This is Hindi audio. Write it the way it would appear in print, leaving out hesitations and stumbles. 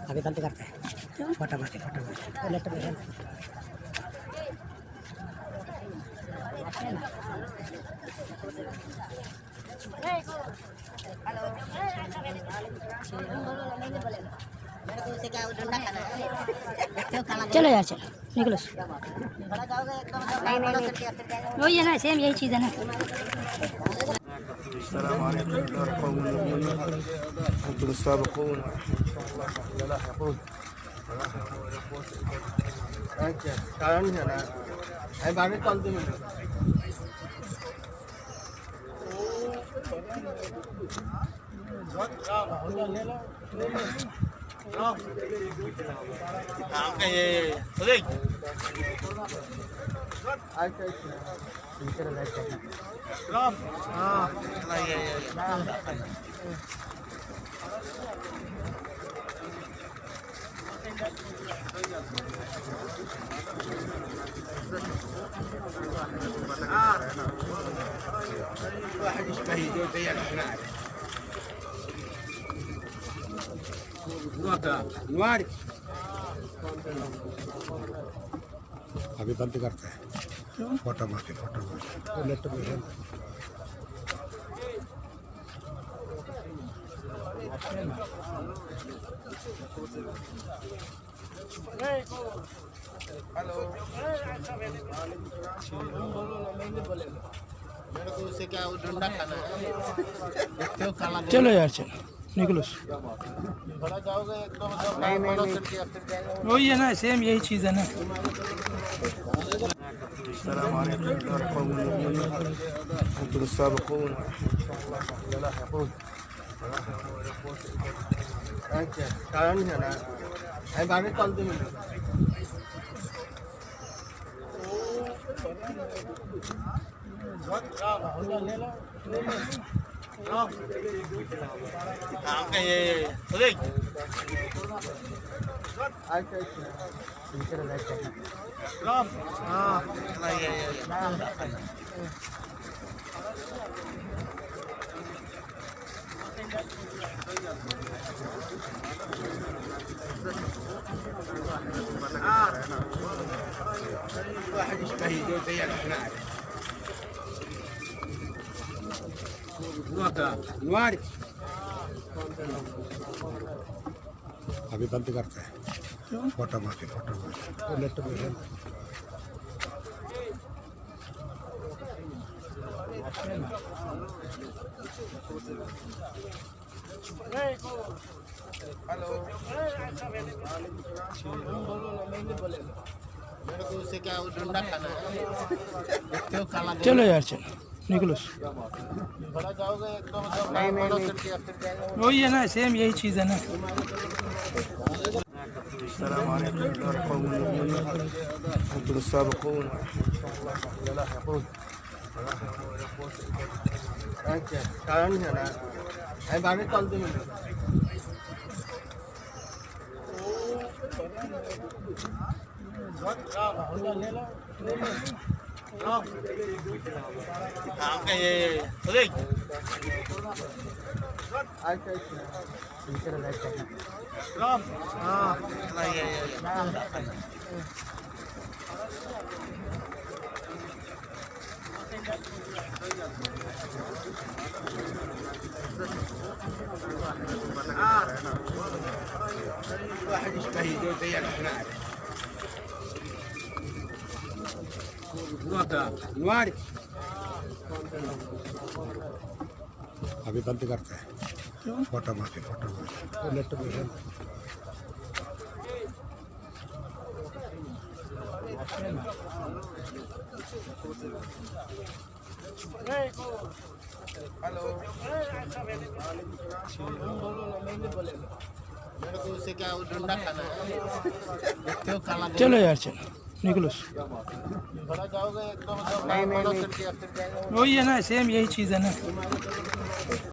अभी बंद करते हैं फोटो मारते नेट में है चलो यार चलो निकलो वही है ना सेम यही चीज़ है ना अभी बंद करते हैं फोटो मारते नेट में है चलो यार चलो निकलो वही है ना सेम यही चीज़ है ना अभी बंद करते हैं फोटो मारते नेट में है चलो यार चलो निकलो वही है ना सेम यही चीज़ है ना अभी बंद करते हैं फोटो मारते नेट में है मेरे को उससे क्या डंडा खाना है देखते हो काला चलो यार चलो निकलो बड़ा जाओगे एकदम नहीं नहीं वही है ना सेम यही चीज़ है ना